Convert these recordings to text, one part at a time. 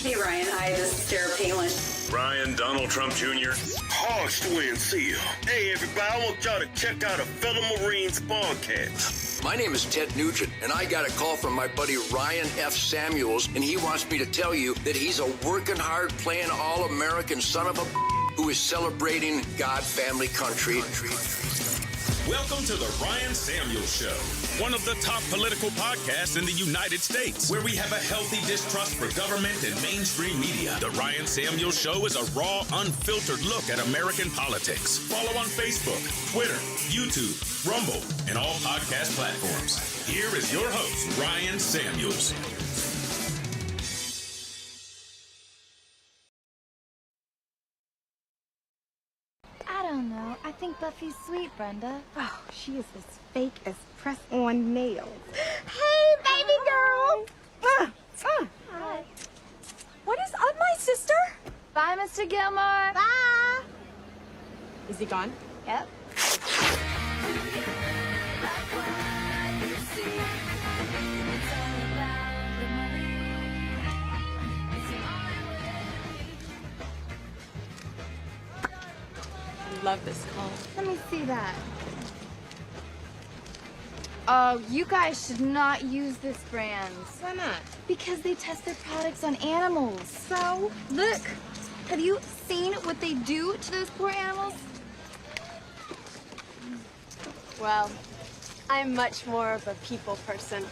Hey, Ryan. Hi, this is Sarah Palin. Ryan, Donald Trump Jr. Harsh to win seal. Hey, everybody, I want y'all to check out a fellow Marines podcast. My name is Ted Nugent, and I got a call from my buddy Ryan F. Samuels, and he wants me to tell you that he's a working hard, playing all-American son of a who is celebrating God, family, country. Welcome to the Ryan Samuels Show, one of the top political podcasts in the United States, where we have a healthy distrust for government and mainstream media. The Ryan Samuels Show is a raw, unfiltered look at American politics. Follow on Facebook, Twitter, YouTube, Rumble, and all podcast platforms. Here is your host, Ryan Samuels. I don't know. I think Buffy's sweet, Brenda. Oh, she is as fake as press-on nails. Hey, baby girl! Hi. What is up, my sister? Bye, Mr. Gilmore. Bye. Is he gone? Yep. Love this call. Let me see that. You guys should not use this brand. Why not? Because they test their products on animals. So, look. Have you seen what they do to those poor animals? Well, I'm much more of a people person.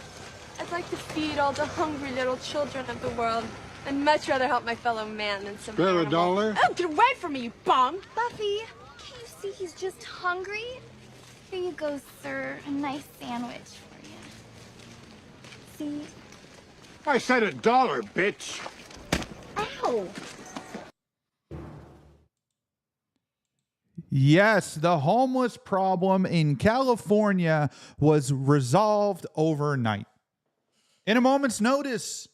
I'd like to feed all the hungry little children of the world. I'd much rather help my fellow man than some $1 animal. dollar? Oh, get away from me, you bum! Buffy, can't you see he's just hungry? Here you go, sir. A nice sandwich for you. See? I said $1, bitch. Ow! Yes, the homeless problem in California was resolved overnight. In a moment's notice.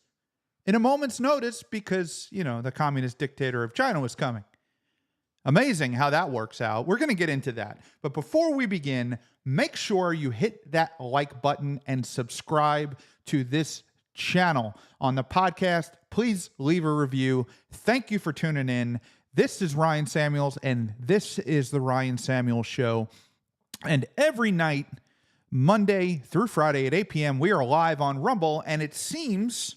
Because, the communist dictator of China was coming. Amazing how that works out. We're going to get into that. But before we begin, make sure you hit that like button and subscribe to this channel. On the podcast, please leave a review. Thank you for tuning in. This is Ryan Samuels, and this is the Ryan Samuels Show. And every night, Monday through Friday at 8 p.m., we are live on Rumble, and it seems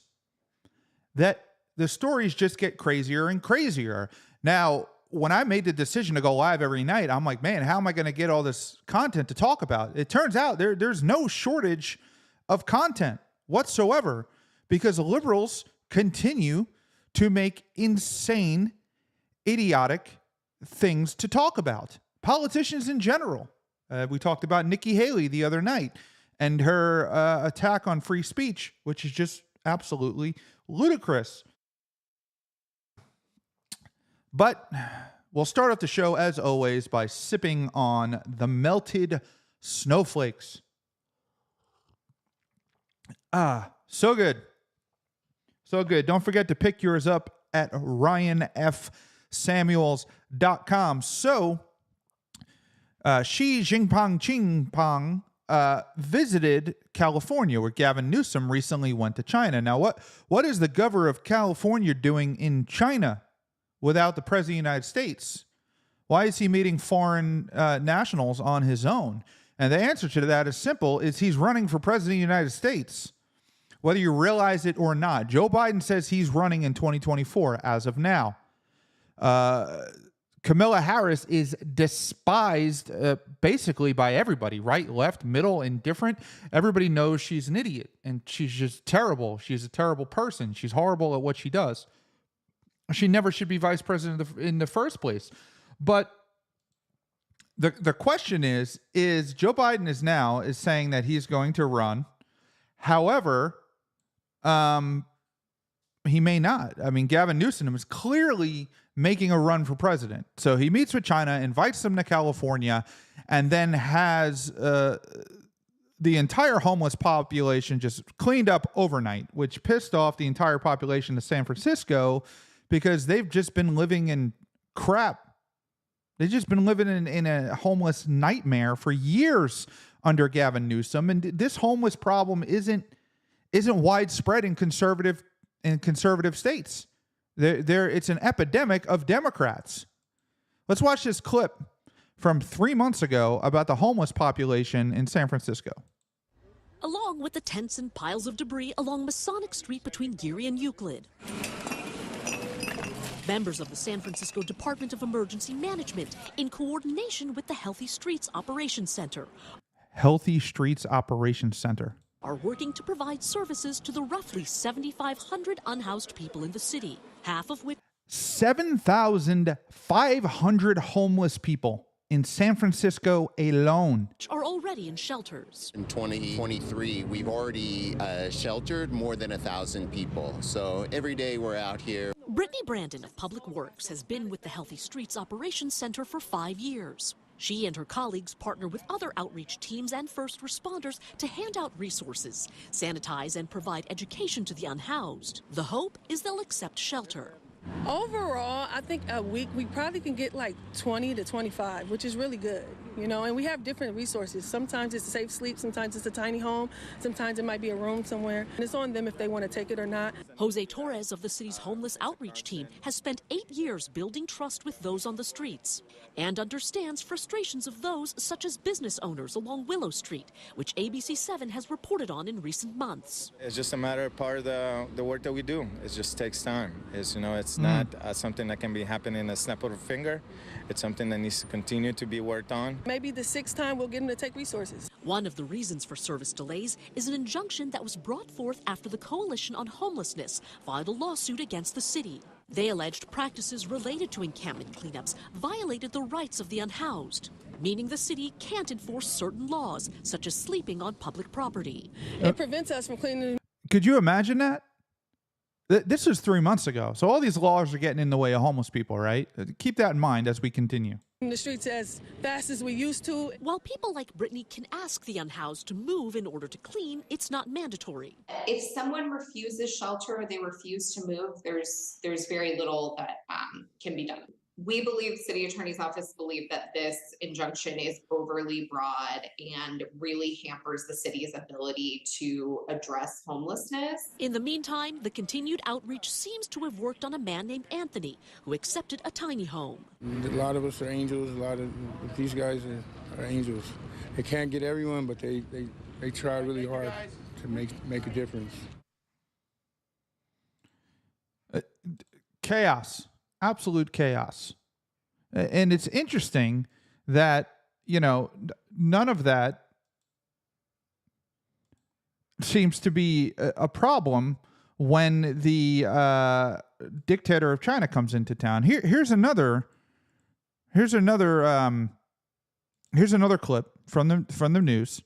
that the stories just get crazier and crazier. Now, when I made the decision to go live every night, I'm like, man, how am I going to get all this content to talk about? It turns out there's no shortage of content whatsoever because liberals continue to make insane, idiotic things to talk about. Politicians in general. We talked about Nikki Haley the other night and her attack on free speech, which is just absolutely ludicrous. But we'll start off the show, as always, by sipping on the melted snowflakes. So good. So good. Don't forget to pick yours up at ryanfsamuels.com. So, Xi Jinping visited California, where Gavin Newsom recently went to China. Now, what is the governor of California doing in China without the president of the United States? Why is he meeting foreign nationals on his own? And the answer to that is simple, is he's running for president of the United States. Whether you realize it or not, Joe Biden says he's running in 2024 as of now. Kamala Harris is despised basically by everybody, right, left, middle, indifferent. Everybody knows she's an idiot and she's just terrible. She's a terrible person. She's horrible at what she does. She never should be vice president in the first place. But the question is Joe Biden is saying that he's going to run. However, he may not. I mean, Gavin Newsom is clearly making a run for president. So he meets with China, invites them to California, and then has the entire homeless population just cleaned up overnight, which pissed off the entire population of San Francisco because they've just been living in crap. They've just been living in a homeless nightmare for years under Gavin Newsom. And this homeless problem isn't widespread in conservative states. It's an epidemic of Democrats. Let's watch this clip from 3 months ago about the homeless population in San Francisco. Along with the tents and piles of debris along Masonic Street between Geary and Euclid. Members of the San Francisco Department of Emergency Management, in coordination with the Healthy Streets Operations Center, are working to provide services to the roughly 7,500 unhoused people in the city, half of which 7,500 homeless people in San Francisco alone are already in shelters. In 2023, we've already sheltered more than 1,000 people. So every day we're out here. Brittany Brandon of Public Works has been with the Healthy Streets Operations Center for 5 years. She and her colleagues partner with other outreach teams and first responders to hand out resources, sanitize, and provide education to the unhoused. The hope is they'll accept shelter. Overall, I think a week we probably can get like 20 to 25, which is really good, you know, and we have different resources. Sometimes it's a safe sleep, sometimes it's a tiny home, sometimes it might be a room somewhere, and it's on them if they want to take it or not. Jose Torres of the city's homeless outreach team has spent 8 years building trust with those on the streets and understands frustrations of those such as business owners along Willow Street, which ABC7 has reported on in recent months. It's just a matter of part of the work that we do. It just takes time. It's not something that can be happening in a snap of a finger. It's something that needs to continue to be worked on. Maybe the 6th time we'll get them to take resources. One of the reasons for service delays is an injunction that was brought forth after the Coalition on Homelessness filed a lawsuit against the city. They alleged practices related to encampment cleanups violated the rights of the unhoused, meaning the city can't enforce certain laws, such as sleeping on public property. It prevents us from cleaning. Could you imagine that? This was 3 months ago. So all these laws are getting in the way of homeless people, right? Keep that in mind as we continue. The streets as fast as we used to. While people like Brittany can ask the unhoused to move in order to clean, it's not mandatory. If someone refuses shelter or they refuse to move, there's very little that can be done. We believe, City Attorney's Office believe that this injunction is overly broad and really hampers the city's ability to address homelessness. In the meantime, the continued outreach seems to have worked on a man named Anthony, who accepted a tiny home. A lot of us are angels. These guys are angels. They can't get everyone, but they try really hard to make a difference. Chaos. Absolute chaos. And it's interesting that, none of that seems to be a problem when the dictator of China comes into town. Here's another clip from the news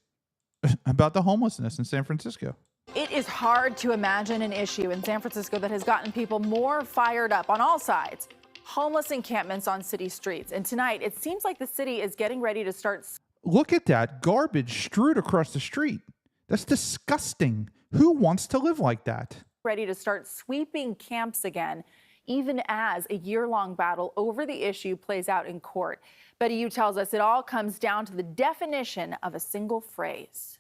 about the homelessness in San Francisco. It is hard to imagine an issue in San Francisco that has gotten people more fired up on all sides. Homeless encampments on city streets. And tonight, it seems like the city is getting ready to start. Look at that garbage strewed across the street. That's disgusting. Who wants to live like that? Ready to start sweeping camps again, even as a year-long battle over the issue plays out in court. Betty Yu tells us it all comes down to the definition of a single phrase.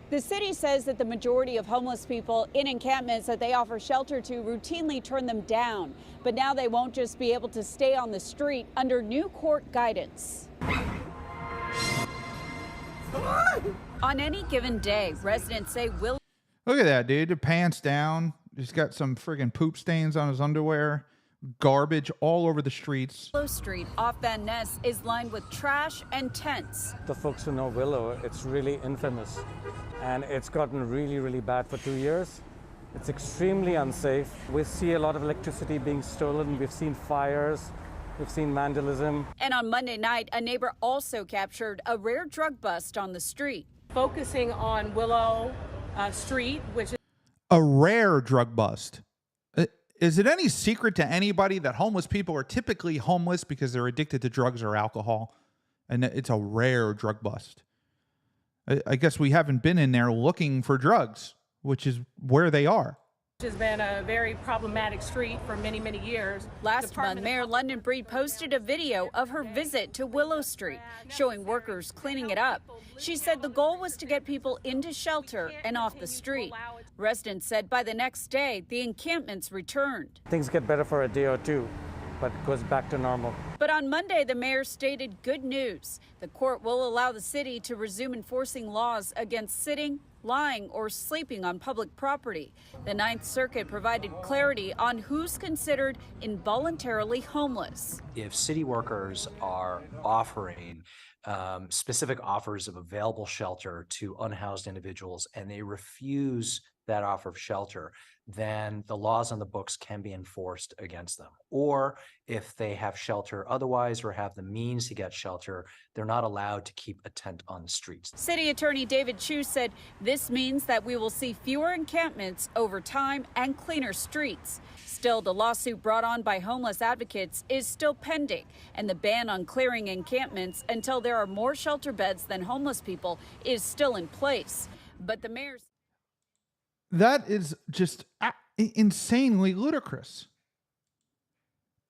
The city says that the majority of homeless people in encampments that they offer shelter to routinely turn them down. But now they won't just be able to stay on the street under new court guidance. On any given day, residents say will. Look at that, dude. The pants down. He's got some friggin' poop stains on his underwear. Garbage all over the streets. Willow Street off Van Ness is lined with trash and tents. The folks who know Willow, it's really infamous. And it's gotten really, really bad for 2 years. It's extremely unsafe. We see a lot of electricity being stolen. We've seen fires. We've seen vandalism. And on Monday night, a neighbor also captured a rare drug bust on the street. Focusing on Willow Street, which is a rare drug bust. Is it any secret to anybody that homeless people are typically homeless because they're addicted to drugs or alcohol? And it's a rare drug bust. I guess we haven't been in there looking for drugs, which is where they are. Has been a very problematic street for many, many years. Last month, Mayor London Breed posted a video of her visit to Willow Street, showing workers cleaning it up. She said the goal was to get people into shelter and off the street. Residents said by the next day, the encampments returned. Things get better for a day or two, but it goes back to normal. But on Monday, the mayor stated good news. The court will allow the city to resume enforcing laws against sitting, lying, or sleeping on public property. The Ninth Circuit provided clarity on who's considered involuntarily homeless. If city workers are offering specific offers of available shelter to unhoused individuals and they refuse that offer of shelter, then the laws on the books can be enforced against them. Or if they have shelter otherwise or have the means to get shelter, they're not allowed to keep a tent on the streets. City Attorney David Chu said this means that we will see fewer encampments over time and cleaner streets. Still, the lawsuit brought on by homeless advocates is still pending, and the ban on clearing encampments until there are more shelter beds than homeless people is still in place. But the mayor's That is just insanely ludicrous.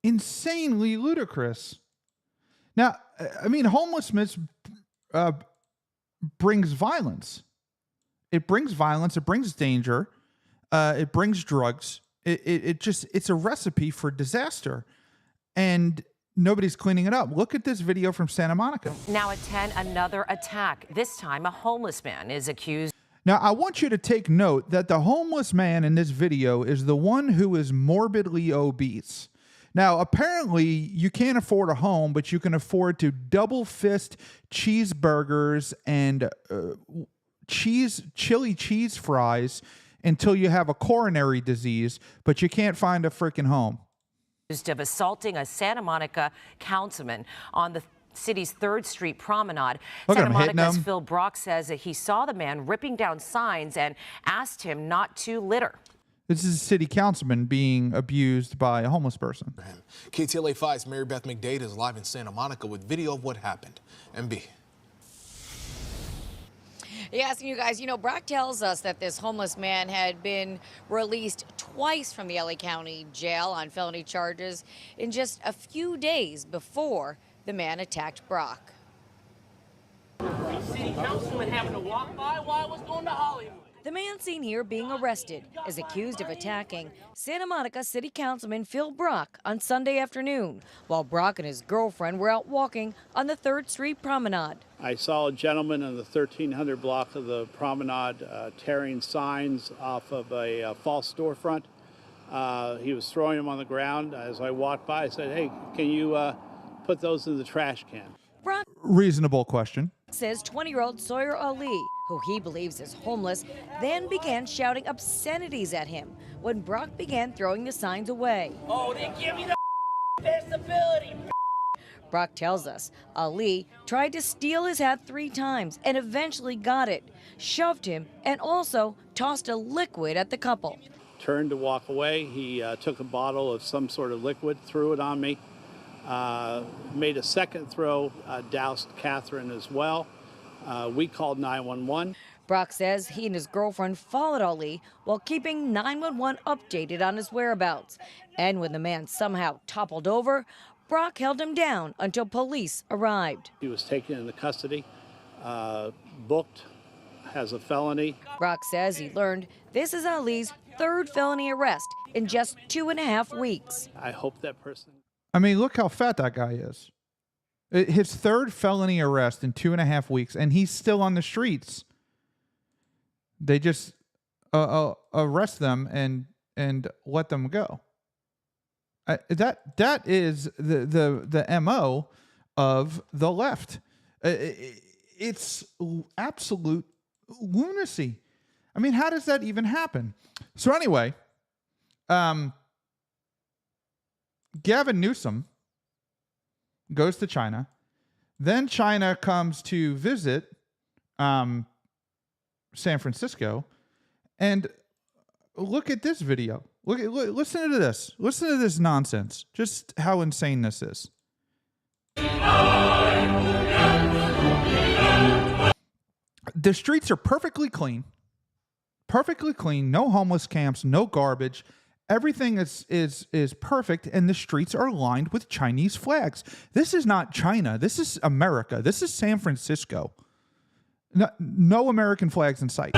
Insanely ludicrous. Now, I mean, homelessness brings violence. It brings violence. It brings danger. It brings drugs. It's a recipe for disaster. And nobody's cleaning it up. Look at this video from Santa Monica. Now at 10, another attack. This time, a homeless man is accused. Now, I want you to take note that the homeless man in this video is the one who is morbidly obese. Now, apparently, you can't afford a home, but you can afford to double fist cheeseburgers and chili cheese fries until you have a coronary disease, but you can't find a freaking home. Of assaulting a Santa Monica councilman on the city's 3rd Street Promenade. Look at Santa him hitting Monica's him. Phil Brock says that he saw the man ripping down signs and asked him not to litter. This is a city councilman being abused by a homeless person. KTLA 5's Mary Beth McDade is live in Santa Monica with video of what happened. MB. Yes, you guys, Brock tells us that this homeless man had been released twice from the LA County jail on felony charges in just a few days before the man attacked Brock. City councilman having to walk by while I was going to Hollywood. The man seen here being arrested is accused of attacking Santa Monica City Councilman Phil Brock on Sunday afternoon, while Brock and his girlfriend were out walking on the 3rd Street Promenade. I saw a gentleman in the 1300 block of the promenade tearing signs off of a false storefront. He was throwing them on the ground. As I walked by, I said, "Hey, can you put those in the trash can?" Brock Reasonable question. says 20-year-old Sawyer Ali, who he believes is homeless, then began shouting obscenities at him when Brock began throwing the signs away. Oh, they give me the disability. Brock tells us Ali tried to steal his hat 3 times and eventually got it, shoved him, and also tossed a liquid at the couple. Turned to walk away. He took a bottle of some sort of liquid, threw it on me. Made a second throw, doused Catherine as well. We called 911. Brock says he and his girlfriend followed Ali while keeping 911 updated on his whereabouts. And when the man somehow toppled over, Brock held him down until police arrived. He was taken into custody, booked, has a felony. Brock says he learned this is Ali's 3rd felony arrest in just 2.5 weeks. I hope that person... I mean, look how fat that guy is. His 3rd felony arrest in 2.5 weeks, and he's still on the streets. They just arrest them and let them go. That is the MO of the left. It's absolute lunacy. I mean, how does that even happen? So anyway, Gavin Newsom goes to China. Then China comes to visit San Francisco. And look at this video. Listen to this. Listen to this nonsense. Just how insane this is. The streets are perfectly clean. perfectly clean, no homeless camps, no garbage. Everything is perfect, and the streets are lined with Chinese flags. This is not China. This is America. This is San Francisco. No American flags in sight.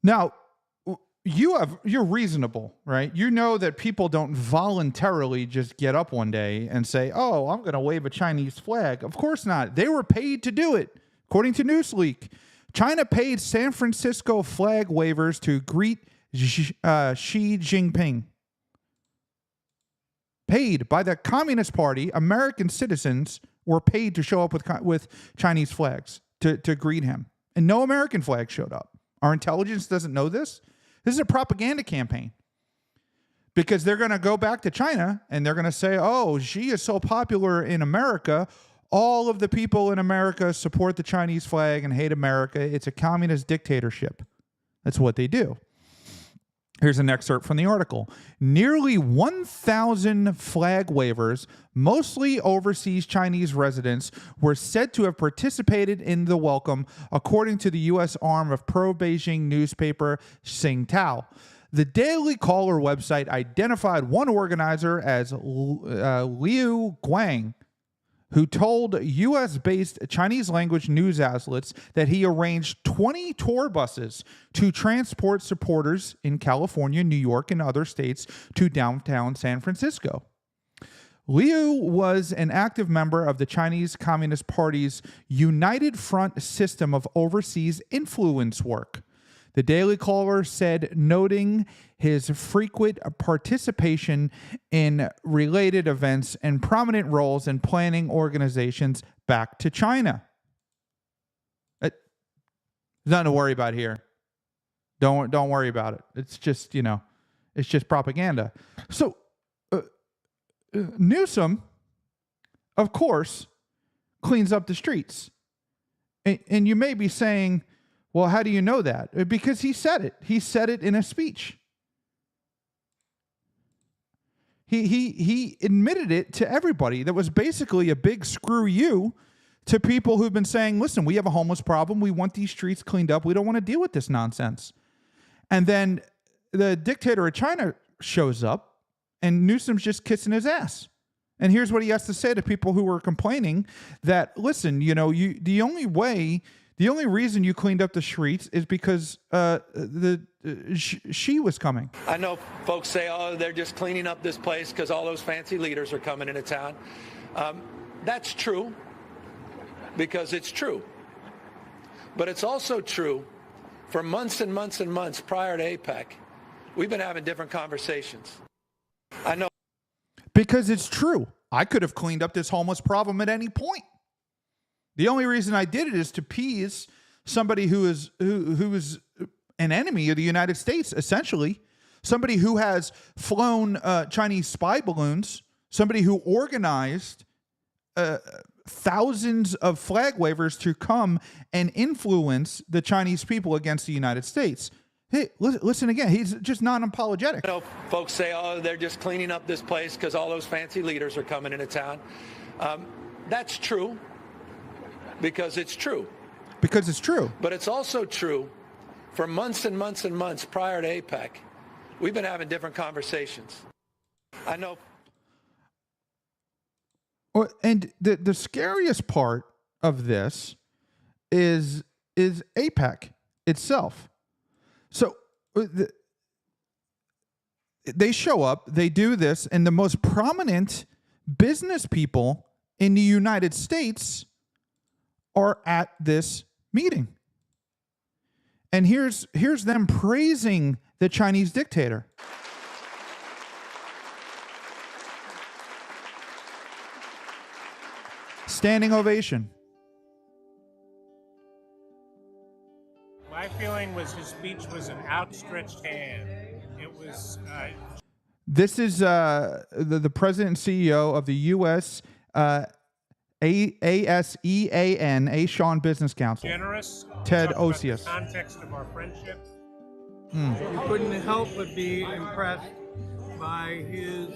Now, you're reasonable, right? You know that people don't voluntarily just get up one day and say, oh, I'm going to wave a Chinese flag. Of course not. They were paid to do it. According to Newsweek, China paid San Francisco flag wavers to greet Xi Jinping. Paid by the Communist Party, American citizens were paid to show up with Chinese flags to greet him. And no American flag showed up. Our intelligence doesn't know this. This is a propaganda campaign because they're going to go back to China and they're going to say, oh, Xi is so popular in America. All of the people in America support the Chinese flag and hate America. It's a communist dictatorship. That's what they do. Here's an excerpt from the article. Nearly 1,000 flag wavers, mostly overseas Chinese residents, were said to have participated in the welcome, according to the U.S. arm of pro-Beijing newspaper Xingtao. The Daily Caller website identified one organizer as Liu Guang, who told U.S.-based Chinese-language news outlets that he arranged 20 tour buses to transport supporters in California, New York, and other states to downtown San Francisco. Liu was an active member of the Chinese Communist Party's United Front system of overseas influence work. The Daily Caller said, noting his frequent participation in related events and prominent roles in planning organizations back to China. There's nothing to worry about here. Don't worry about it. It's just, it's just propaganda. So Newsom, of course, cleans up the streets. And you may be saying, well, how do you know that? Because he said it. He said it in a speech. He admitted it to everybody. That was basically a big screw you to people who've been saying, listen, we have a homeless problem. We want these streets cleaned up. We don't want to deal with this nonsense. And then the dictator of China shows up and Newsom's just kissing his ass. And here's what he has to say to people who were complaining that, listen, the only reason you cleaned up the streets is because Xi was coming. I know folks say, oh, they're just cleaning up this place because all those fancy leaders are coming into town. That's true because it's true. But it's also true for months and months and months prior to APEC, we've been having different conversations. I know. Because it's true. I could have cleaned up this homeless problem at any point. The only reason I did it is to appease somebody who is an enemy of the United States, essentially. Somebody who has flown Chinese spy balloons. Somebody who organized thousands of flag wavers to come and influence the Chinese people against the United States. Hey, listen again. He's just non-apologetic. I know folks say, oh, they're just cleaning up this place because all those fancy leaders are coming into town. That's true. Because it's true. Because it's true. But it's also true for months and months and months prior to APEC, we've been having different conversations. I know. And the scariest part of this is APEC itself. So they show up, they do this, and the most prominent business people in the United States are at this meeting. And here's them praising the Chinese dictator. Standing ovation. My feeling was his speech was an outstretched hand. It was. This is the president and CEO of the U.S. ASEAN, Asian Business Council. Generous. Ted Osius. The context of our friendship. You couldn't help but be impressed by his.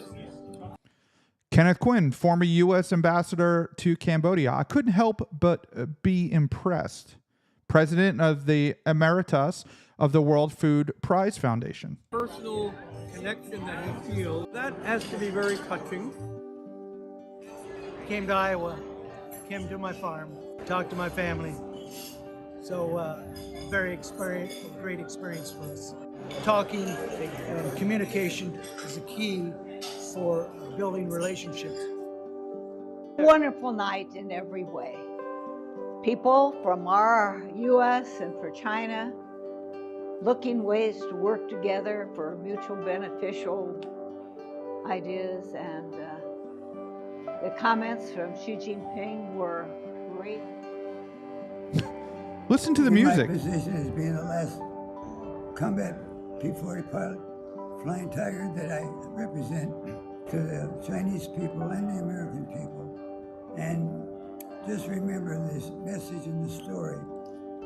Kenneth Quinn, former U.S. ambassador to Cambodia. I couldn't help but be impressed. President of the Emeritus of the World Food Prize Foundation. Personal connection that he feels, that has to be very touching. Came to Iowa, came to my farm, talked to my family. So great experience for us. Talking and communication is a key for building relationships. Wonderful night in every way. People from our U.S. and for China looking ways to work together for mutual beneficial ideas, and the comments from Xi Jinping were great. Listen to the music. My position as being the last combat P-40 pilot, Flying Tiger, that I represent to the Chinese people and the American people. And just remember this message in the story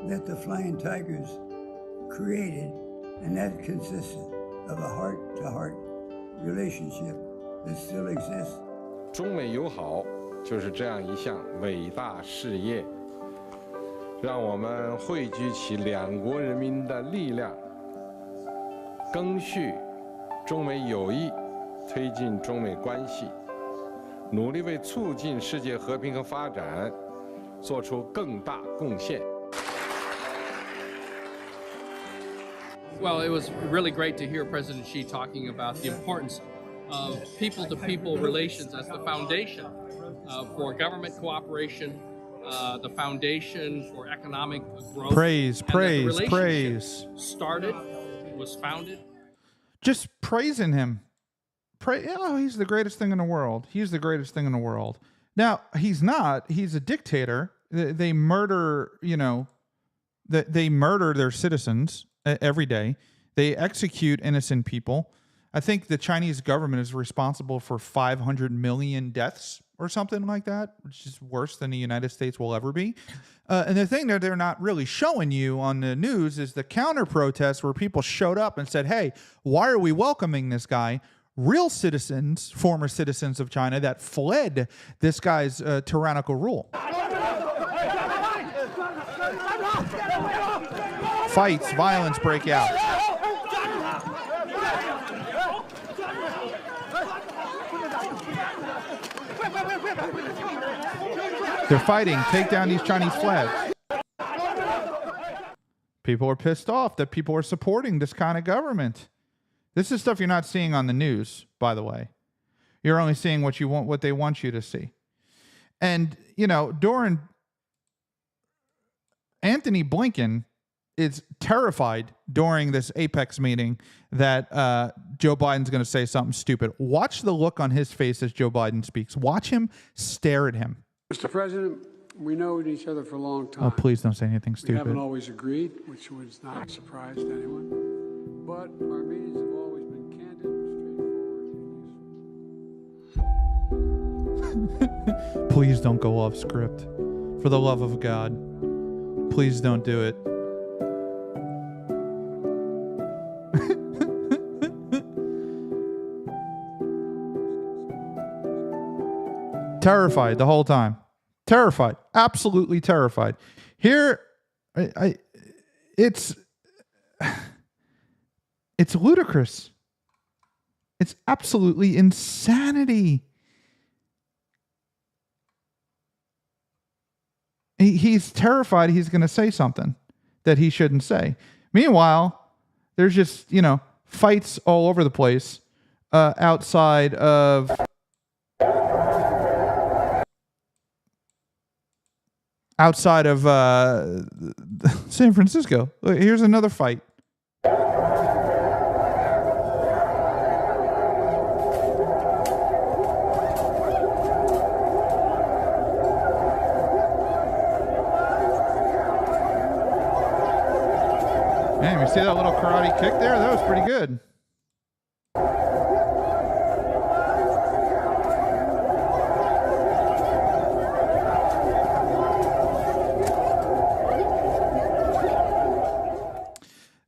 that the Flying Tigers created, and that consisted of a heart-to-heart relationship that still exists. 中美友好就是这样一项伟大事业，让我们汇聚起两国人民的力量，赓续中美友谊，推进中美关系，努力为促进世界和平和发展做出更大贡献。 Well, it was really great to hear President Xi talking about the importance of people-to-people relations as the foundation for government cooperation, the foundation for economic growth. Praise. Was founded. Just praising him. He's the greatest thing in the world. He's the greatest thing in the world. Now, he's not. He's a dictator. They murder, they murder their citizens every day. They execute innocent people. I think the Chinese government is responsible for 500 million deaths or something like that, which is worse than the United States will ever be. And the thing that they're not really showing you on the news is the counter protests where people showed up and said, hey, why are we welcoming this guy? Real citizens, former citizens of China that fled this guy's tyrannical rule. Fights, violence break out. They're fighting. Take down these Chinese flags. People are pissed off that people are supporting this kind of government. This is stuff you're not seeing on the news, by the way. You're only seeing what they want you to see. And, during Anthony Blinken is terrified during this Apex meeting that Joe Biden's going to say something stupid. Watch the look on his face as Joe Biden speaks. Watch him stare at him. Mr. President, we know each other for a long time. Oh, please don't say anything We stupid. haven't always agreed, which was not a surprise to anyone. But our meetings have always been candid and straightforward. Please don't go off script. For the love of God, please don't do it. Terrified the whole time. Terrified. Absolutely terrified. Here, it's ludicrous. It's absolutely insanity. He's terrified he's going to say something that he shouldn't say. Meanwhile, there's just, fights all over the place outside of San Francisco. Look, here's another fight. You see that little karate kick there? That was pretty good.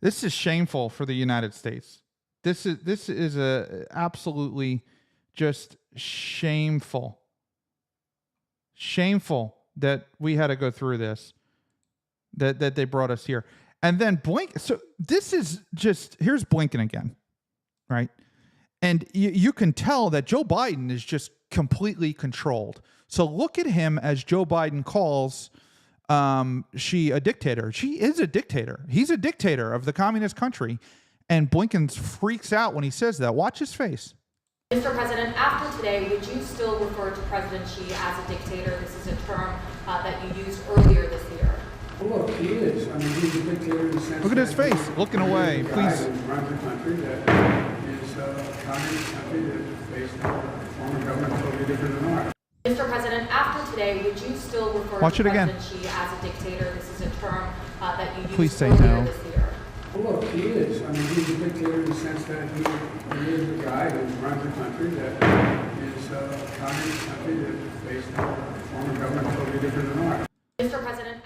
This is shameful for the United States. This is a absolutely just shameful. Shameful that we had to go through this. That they brought us here. And then Blink. So this is just, here's Blinken again, right? And you can tell that Joe Biden is just completely controlled. So look at him as Joe Biden calls Xi a dictator. Xi is a dictator. He's a dictator of the communist country. And Blinken freaks out when he says that. Watch his face. Mr. President, after today, would you still refer to President Xi as a dictator? This is a term that you used earlier this year. Well, look, he is. I mean, he's a dictator in the sense. Look at his face, looking away. Please. Runs a country that is a communist country that is based on a form of government totally different than ours. Mr. President, after today, would you still refer Watch to it again. President Xi as a dictator? This is a term that you used Please say earlier no. this year. Well, look, he is. I mean, he's a dictator in the sense that he is a guy who runs a country that is a communist country that is based on a form of government totally different than ours. Mr. President,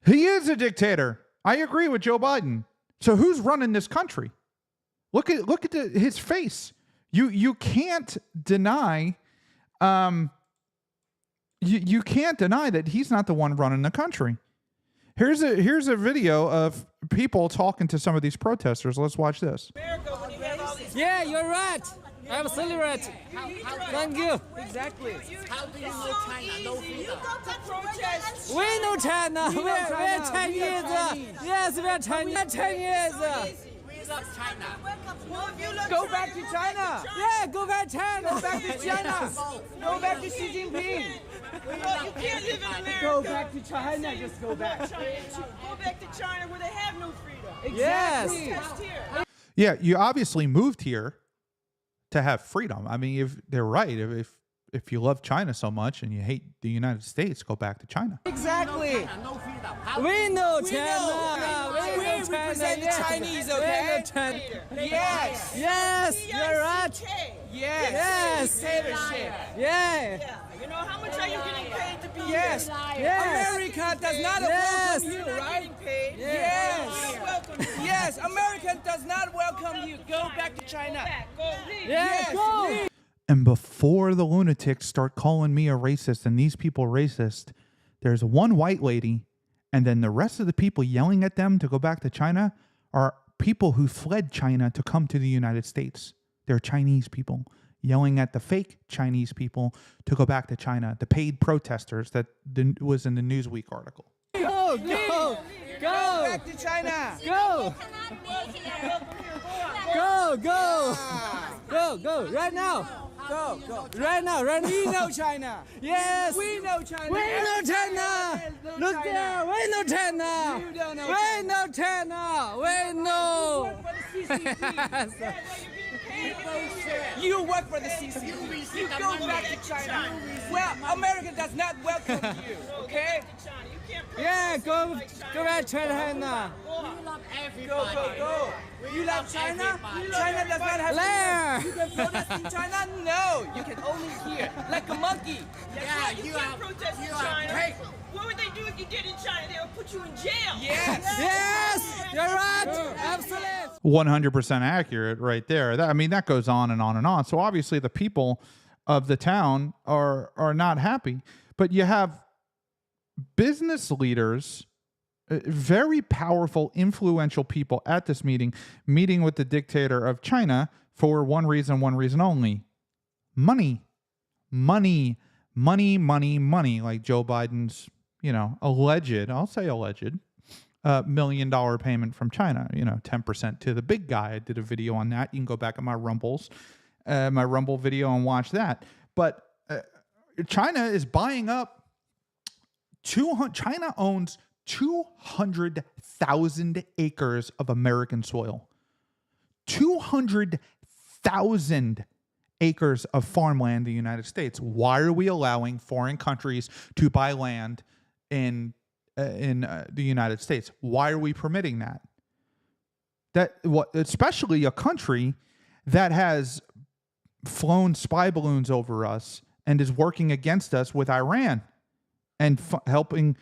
He is a dictator. I agree with Joe Biden. So who's running this country? Look at his face. You can't deny you can't deny that he's not the one running the country. Here's a video of people talking to some of these protesters. Let's watch this. Yeah, you're right. Absolutely right. Thank you. Exactly. How do you know China? No freedom. We know China. We're Chinese. Yes, we're Chinese. We're Chinese. We love China. Go back to China. Yeah, go back to China. Go back to China. Go back to Xi Jinping. You can't live in America. Go back to China. Just go back. Go back to China where they have no freedom. Exactly. Yes. Yeah, you obviously moved here to have freedom. I mean, if they're right, if you love China so much and you hate the United States, go back to China. Exactly. No freedom. We know China. We represent the Chinese, okay? Yes. Yes. You're right. Yes. Dictatorship. Yeah. You know, how much are you getting paid to be Yes. here? Yes. America does not welcome you, right? Yes. Yes, America does not welcome you. Go back to China. Yes. Go. And before the lunatics start calling me a racist and these people racist, there's one white lady, and then the rest of the people yelling at them to go back to China are people who fled China to come to the United States. They're Chinese people yelling at the fake Chinese people to go back to China, the paid protesters that was in the Newsweek article. Go. Go. Go. Back to China. Go. Go. Go. Go. Go. Right now. Go, go. Right now. Right now. We know China. Yes. We know China. We know China. Look there. We know China. You don't know We know China. We know. You work for the CCP. You go back to China. Well, America does not welcome you, okay? Yeah, go back to China. Go. You love China? China does not have There. You can protest in China? No, you can only here, like a monkey. Yeah, you can't protest in China. What would they do if you did in China? They would put you in jail. Yes. Yes, you're right. Absolutely. 100% accurate right there. I mean, that goes on and on and on. So obviously the people of the town are not happy. But you have business leaders, very powerful, influential people at this meeting with the dictator of China for one reason only. Money. Like Joe Biden's, alleged, I'll say alleged, $1 million payment from China, 10% to the big guy. I did a video on that. You can go back at my Rumble video and watch that. But China is buying up China owns 200,000 acres of American soil. 200,000 acres of farmland in the United States. Why are we allowing foreign countries to buy land in the United States? Why are we permitting that? especially a country that has flown spy balloons over us and is working against us with Iran and helping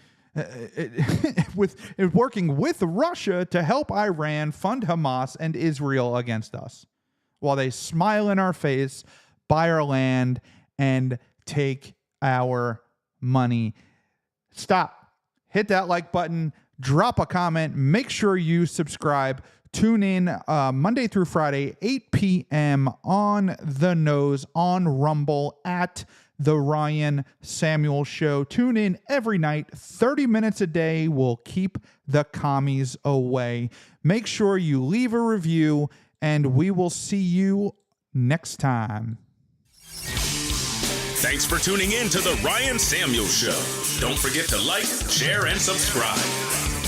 working with Russia to help Iran fund Hamas and Israel against us, while they smile in our face, buy our land, and take our money. Stop. Hit that like button. Drop a comment. Make sure you subscribe. Tune in Monday through Friday, 8 p.m. on the nose on Rumble at The Ryan Samuel Show. Tune in every night, 30 minutes a day. Will keep the commies away. Make sure you leave a review, and we will see you next time. Thanks for tuning in to The Ryan Samuel Show. Don't forget to like, share, and subscribe.